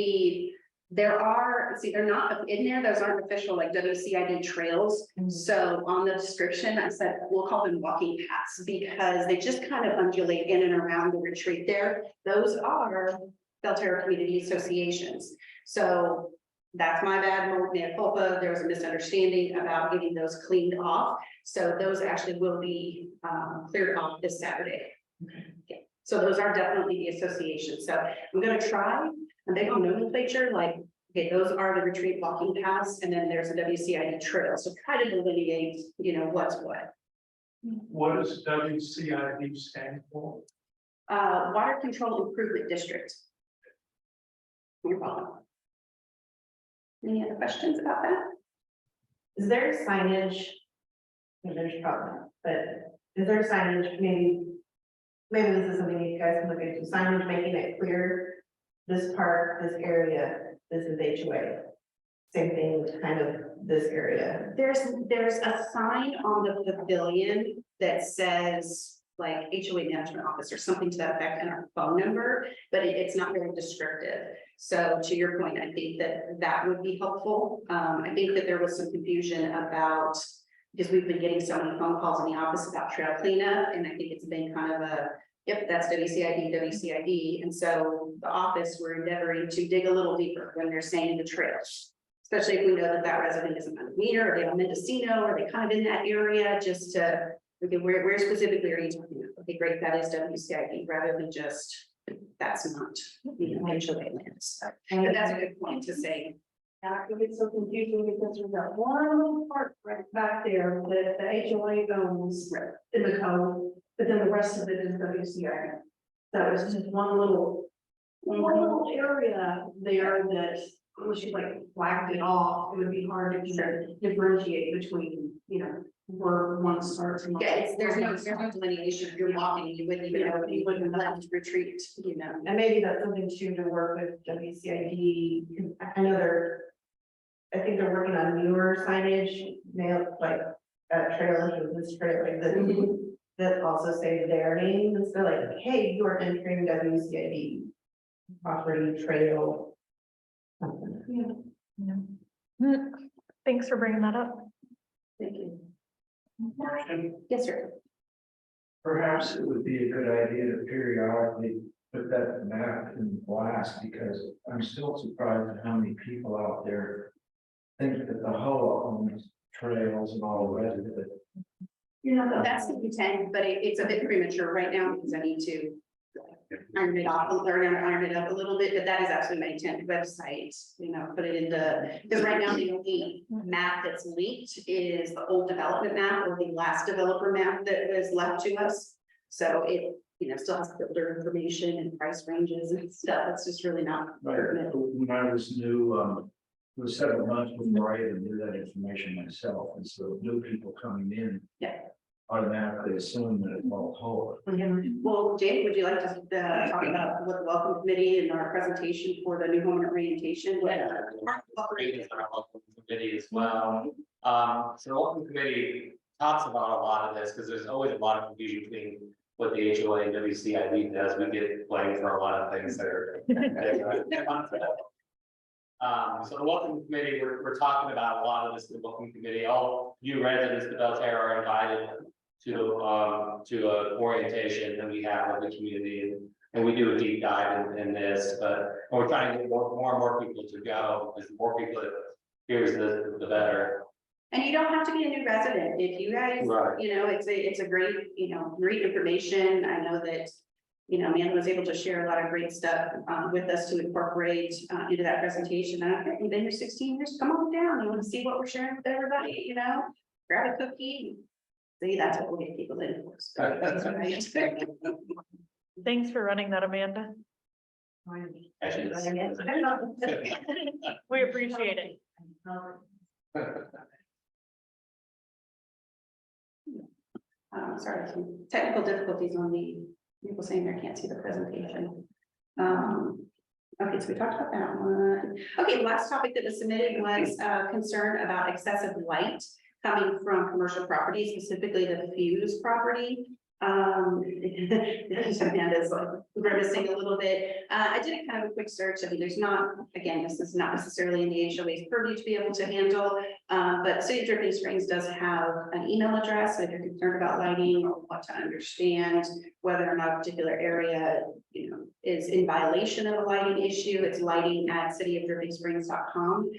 There are, see, they're not in there. Those aren't official like WCID trails. So on the description, I said, we'll call them walking paths because they just kind of undulate in and around the retreat there. Those are Belterra community associations. So that's my bad, mea culpa. There was a misunderstanding about getting those cleaned off. So those actually will be cleared off this Saturday. Yeah. So those are definitely the associations. So I'm gonna try and big on nomenclature, like, okay, those are the retreat walking paths, and then there's a WCID trail. So try to delineate, what's what. What does WCID stand for? Water Control Improvement District. You're welcome. Any other questions about that? Is there signage? There's probably, but is there signage, maybe this is something you guys can look into, signage making it clear, this part, this area, this is HOA. Same thing, kind of this area. There's a sign on the pavilion that says like HOA management office or something to that effect and our phone number, but it's not very descriptive. So to your point, I think that would be helpful. I think that there was some confusion about, because we've been getting so many phone calls in the office about trail cleanup, and I think it's been kind of a, yep, that's WCID. And so the office, we're endeavoring to dig a little deeper when they're saying the trails. Especially if we know that resident is a Mendocino, or they on Mendocino, or they kind of in that area, just to, okay, where specifically are you talking about? Okay, great, that is WCID, rather than just, that's not, HOA lands. And that's a good point to say. That could get so confusing because we've got one little part right back there that the HOA owns in the code, but then the rest of it is WCID. So it's just one little area there that unless you like flagged it off, it would be hard to differentiate between, where one starts and. Yeah, there's no delineation. You're walking, you wouldn't left retreat, And maybe that's something too to work with WCID. I know I think they're working on newer signage, like trailers or this trailer, like that also say their name instead of like, hey, you are entering WCID property trail. Thanks for bringing that up. Thank you. And Yes, sir. Perhaps it would be a good idea to periodically put that map in blast, because I'm still surprised at how many people out there think that the HOA owns trails and all the rest of it. That's the intent, but it's a bit premature right now because I need to iron it up a little bit, but that is absolutely my intent. Website, put it into, because right now the only map that's leaked is the old development map or the last developer map that was left to us. So it, still has builder information and price ranges and stuff. It's just really not pertinent. When I was new, it was several months before I even knew that information myself, and so new people coming in. Yeah. Automatically assume that it's all HOA. Well, Jake, would you like to talk about what the welcome committee and our presentation for the new home orientation? Welcome committee as well. So the welcome committee talks about a lot of this because there's always a lot of confusion between what the HOA and WCID does. We get blamed for a lot of things that are. So the welcome committee, we're talking about a lot of this in the welcome committee. All you residents of Belterra are invited to a orientation that we have with the community, and we do a deep dive in this, but we're trying to get more and more people to go, because the more people that hears this, the better. And you don't have to be a new resident. If you guys, Right. it's a great, great information. I know that you know, Amanda was able to share a lot of great stuff with us to incorporate into that presentation. And I think you've been here 16 years, come on down, you want to see what we're sharing with everybody, you know, grab a cookie. See, that's what we'll get people in for. So, that's right. Thanks for running that, Amanda. We appreciate it. Sorry, some technical difficulties on the people saying they can't see the presentation. Okay, so we talked about that one. Okay, last topic that was submitted was concern about excessive light coming from commercial property, specifically the Fuse property. Amanda's like grimacing a little bit. I did a kind of a quick search. I mean, there's not, again, this is not necessarily in the HOA's purview to be able to handle, but City of Dripping Springs does have an email address if you're concerned about lighting or want to understand whether or not a particular area, you know, is in violation of a lighting issue. It's lighting@cityofdrippingsprings.com.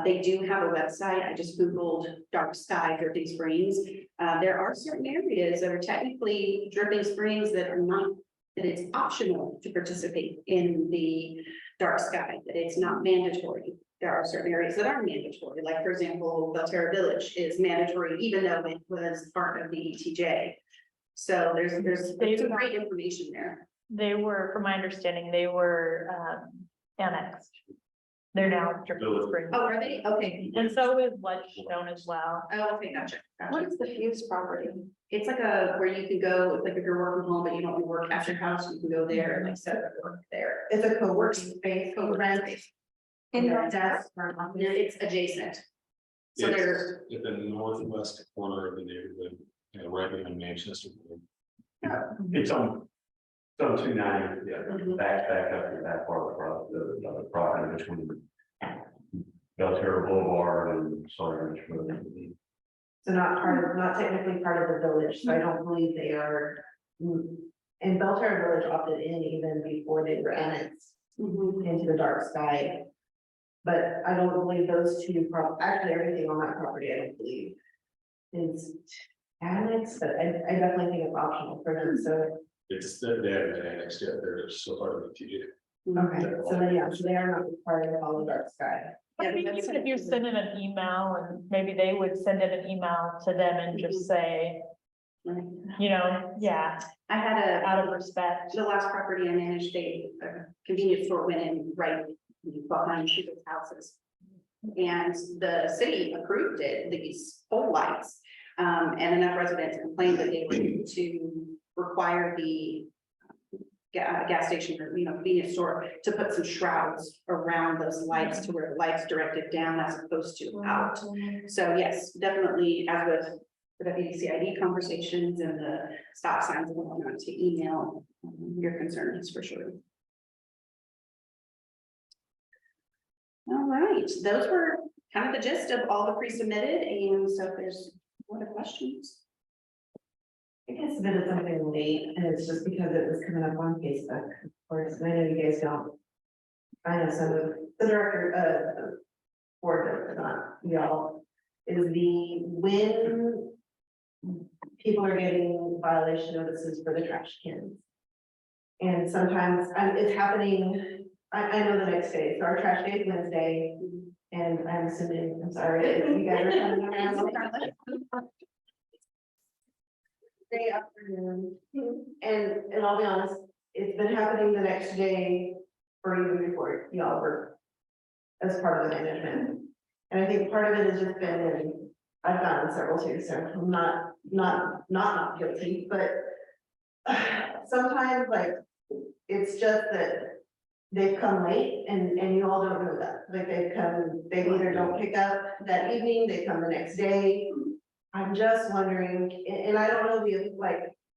They do have a website. I just Googled dark sky Dripping Springs. There are certain areas that are technically Dripping Springs that are not, that it's optional to participate in the dark sky, that it's not mandatory. There are certain areas that are mandatory, like for example, Belterra Village is mandatory, even though it was part of the ETJ. So there's some great information there. They were, from my understanding, they were annexed. They're now Dripping Springs. Oh, are they? Okay. And so is Ledgestone as well. Oh, okay, gotcha. What is the Fuse property? It's like where you can go, it's like if you're working home, but you don't want to work at your house, you can go there and like set up work there. It's a co-working space, Co-working space. In your desk for an office. It's adjacent. So It's they're, at the northwest corner of the neighborhood, right behind Manchester. It's on 290, yeah, Mhm. back up to that part of the property between Belterra Boulevard and Sorry. So not technically part of the village, so I don't believe they are. And Belterra Village opted in even before they were annexed into the dark sky. But I don't believe those two, actually everything on that property, I don't believe is annexed, but I definitely think it's optional for them, so. It's they haven't annexed yet, they're still part of the TJ. Okay, so then, yeah, so they are not required to follow dark sky. I mean, even if you send in an email and maybe they would send in an email to them and just say, you know, yeah, I had out of respect. the last property I managed, a convenience store went in right behind people's houses. And the city approved it, these pole lights, and enough residents complained that they were to require the gas station or, you know, convenience store to put some shrouds around those lights to where the lights directed down as opposed to out. So yes, definitely, as with the WCID conversations and the stop signs and whatnot, to email your concerns for sure. All right, those were kind of the gist of all the pre-submitted, and so if there's other questions. I guess submitted something late, and it's just because it was coming up on Facebook, of course, and I know you guys don't. I know some of the director, board, not y'all, is the when people are getting violation notices for the trash cans. And sometimes, it's happening, I know the next day, so our trash day is Wednesday, and I'm assuming, I'm sorry, if you guys are coming around. Day afternoon, and I'll be honest, it's been happening the next day or even before y'all were as part of the management. And I think part of it has just been, and I've gotten several too, so I'm not guilty, but sometimes like, it's just that they've come late and you all don't know that, like they either don't pick up that evening, they come the next day. I'm just wondering, and I don't know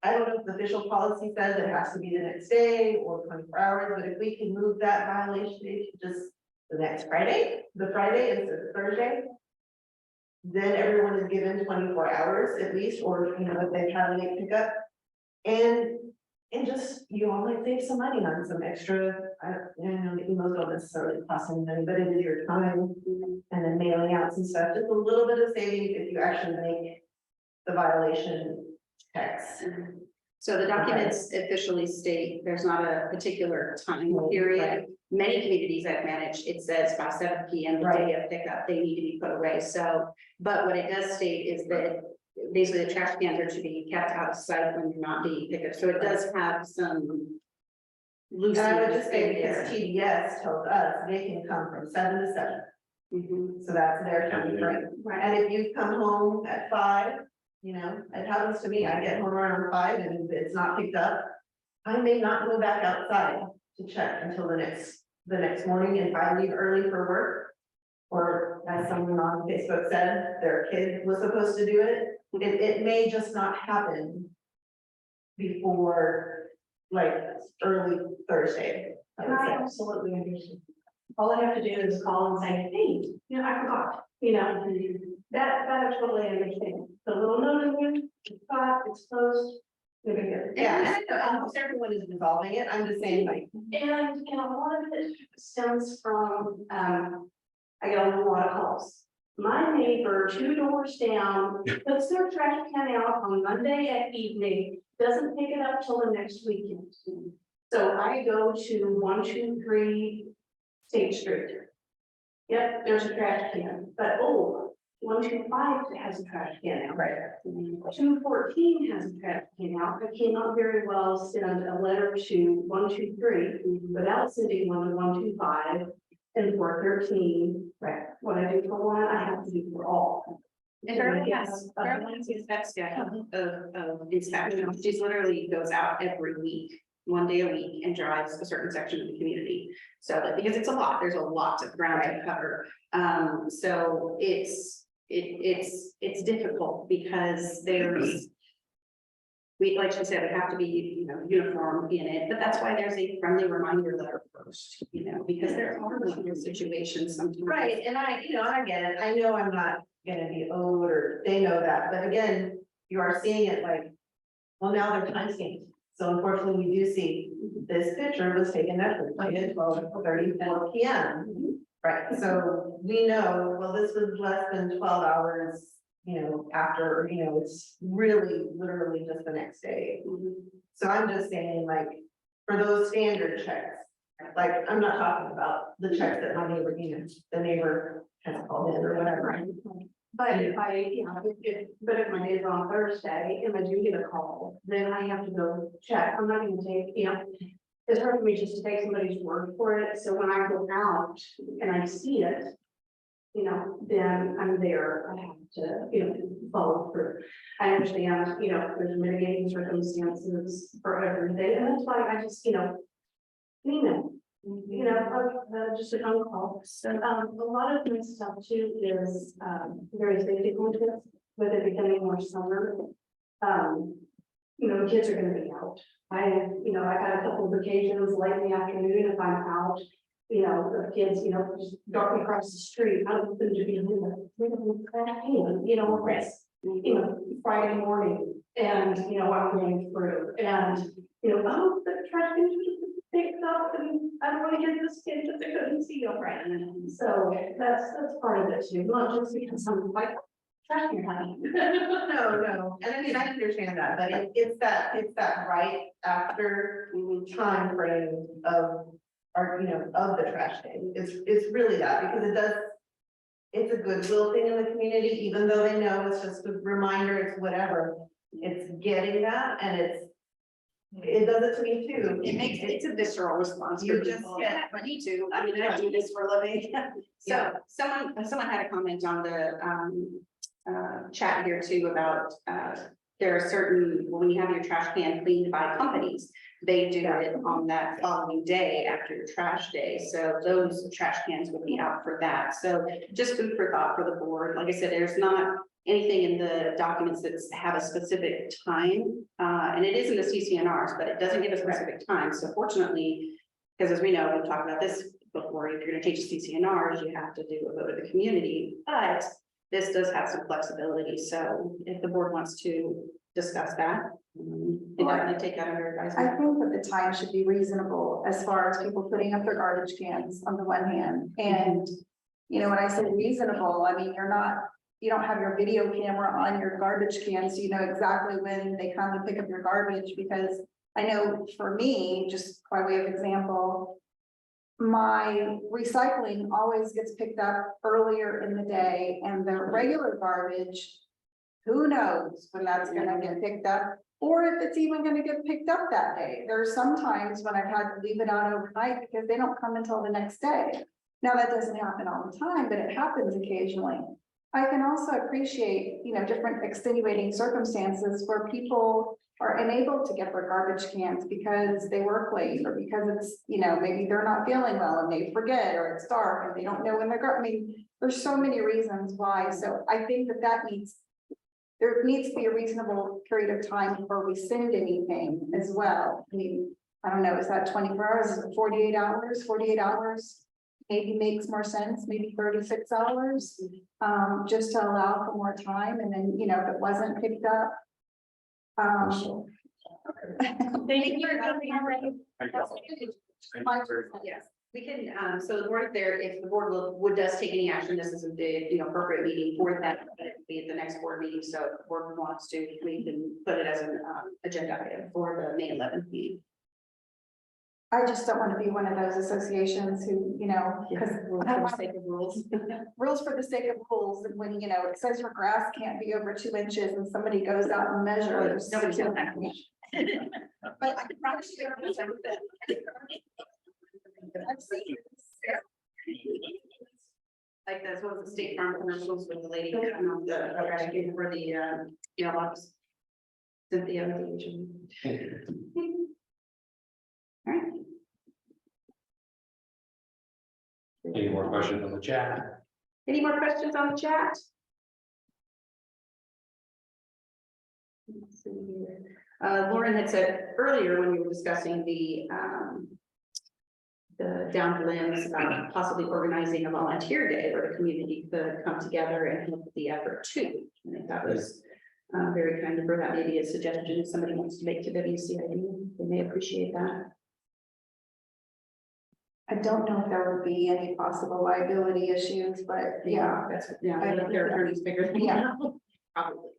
I don't know if the official policy says it has to be the next day or 24 hours, but if we can move that violation date to just the next Friday, the Friday instead of Thursday, then everyone is given 24 hours at least, or, you know, if they've had a late pickup. And just, you all might save some money on some extra, I know the emails don't necessarily cost any money, but it is your time and then mailing out some stuff, just a little bit of savings if you actually make the violation text. So the documents officially state there's not a particular time period. Many communities I've managed, it says by 7 p.m. the day of pickup, they need to be put away. So, but what it does state is that basically the trash cans are to be kept out of sight when they're not being picked up. So it does have some loose. And I would just say, because TDS tells us they can come from 7 to 7, Mhm. so that's their time frame. Right. And if you come home at 5, you know, it happens to me, I get home around 5 and it's not picked up. I may not go back outside to check until the next morning if I leave early for work. Or as someone on Facebook said, their kid was supposed to do it. It may just not happen before like early Thursday. I would I say. absolutely understand. All I have to do is call and say, hey, you know, I forgot, you know, that I totally understand. The little note in here, it's got, it's closed. no big deal. Yeah, and I know almost everyone is resolving it. I'm just saying like, And a lot of it stems from, I get a lot of calls. My neighbor, 2 doors down, puts their trash can out on Monday at evening, doesn't pick it up till the next weekend. So I go to 123 State Street. Yep, there's a trash can, but 125 has a trash can out. right, 214 has a trash can out. I cannot very well send a letter to 123 without sending one to 125 and 413. right. What I do for one, I have to do for all. And Darlene has that schedule of inspection. She's literally goes out every week, 1 day a week, and drives a certain section of the community. So that, because it's a lot, there's a lot of ground to cover. So it's difficult because there's, like she said, we have to be, you know, uniform in it, but that's why there's a friendly reminder letter first, you know, because there are those situations sometimes. Right, and I get it, I know I'm not gonna be owed, or they know that, but again, you are seeing it like, well, now they're time stamped. So unfortunately, we do see this picture was taken at 12:34 p.m. Right, so we know, well, this was less than 12 hours, you know, after, you know, it's really literally just the next day. So I'm just saying, like, for those standard checks, like, I'm not talking about the checks that my neighbor, you know, the neighbor has called in or whatever. But if I, you know, if my neighbor on Thursday and I do get a call, then I have to go check. I'm not gonna take, you know, it's hard for me just to take somebody's word for it. So when I go out and I see it, you know, then I'm there. I have to, you know, follow through. I understand, you know, there's mitigating circumstances for everything, and that's why I just, you know, just a phone call. So, a lot of my stuff too is, very safety conscious, with it becoming more summer. You know, kids are gonna be out. I've had a couple of occasions late in the afternoon, if I'm out, you know, the kids, you know, just darting across the street, I don't think to be, you know, risk, you know, Friday morning, and, you know, I'm going through, and, you know, oh, the trash can picked up, and I don't want to get this kid because they couldn't see you, right? So that's part of it too, not just because I'm like, trash can honey. No, and I mean, I understand that, but it's that right after time frame of, or, you know, of the trash day. It's really that, because it's a goodwill thing in the community, even though they know it's just a reminder, it's whatever. It's getting that, and it does it to me too. It's a visceral response. You for just people. get- I need to, I mean, I do this for a living. So someone had a comment on the chat here too about there are certain, when you have your trash can cleaned by companies, they do it on that following day after your trash day. So those trash cans would be out for that. So just food for thought for the board. Like I said, there's not anything in the documents that have a specific time. And it is in the CCNRs, but it doesn't give a specific time. So fortunately, because as we know, we've talked about this before, if you're gonna change the CCNRs, you have to do a vote of the community, but this does have some flexibility. So if the board wants to discuss that, definitely take that under I advisement. think that the time should be reasonable as far as people putting up their garbage cans on the one hand, and, you know, when I say reasonable, I mean, you're not you don't have your video camera on your garbage can, so you know exactly when they come to pick up your garbage, because I know for me, just by way of example, my recycling always gets picked up earlier in the day, and the regular garbage, who knows when that's gonna get picked up, or if it's even gonna get picked up that day. There's some times when I've had to leave it out overnight because they don't come until the next day. Now, that doesn't happen all the time, but it happens occasionally. I can also appreciate, you know, different extenuating circumstances where people are unable to get their garbage cans because they work late, or because it's, you know, maybe they're not feeling well and they forget, or it's dark and they don't know when they're, I mean, there's so many reasons why. So I think there needs to be a reasonable period of time before we send anything as well. I mean, I don't know, is that 24 hours, is it 48 hours, 48 hours? Maybe makes more sense, maybe 36 hours, just to allow for more time, and then, you know, if it wasn't picked up. Thank you for coming. Yes, we can, so the board there, if the board does take any action, this is the, you know, appropriate meeting for that, but it will be at the next board meeting, so if the board wants to, we can put it as an agenda item for the May 11th meeting. I just don't want to be one of those associations who, you know, because For the sake of rules. rules for the sake of rules, and when, you know, it says your grass can't be over 2 inches and somebody goes out and measures. Nobody's doing that. But I can promise you. I've seen it. Like that's what the State Farm commercials with the lady, for the, mailbox. Cynthia. All right. Any more questions on the chat? Any more questions on the chat? Let's see here. Lauren had said earlier when we were discussing the down limbs about possibly organizing a volunteer day where the community could come together and help with the effort too. I think that was very kind of her. That may be a suggestion if somebody wants to make to WCID, they may appreciate that. I don't know if there would be any possible liability issues, but yeah. That's, their attorneys figure it Yeah. out. Probably.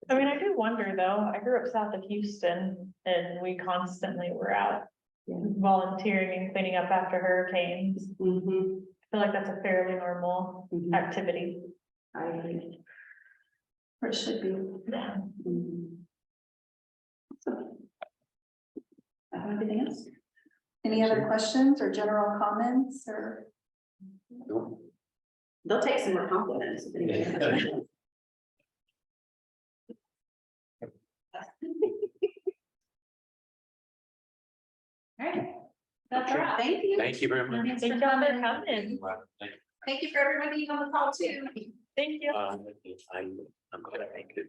I mean, I do wonder though, I grew up south of Houston and we constantly were out volunteering and cleaning up after hurricanes. Mhm. I feel like that's a fairly normal Mhm. activity. I agree. Or it should be. Yeah. Mhm. So, anything else? Any other questions or general comments or? They'll take some more compliments. If anybody has questions. All right. That's all right. Thank you. Thank you very much. Thank y'all for coming. Thank you for everyone being on the call too. Thank you. I'm gonna make it.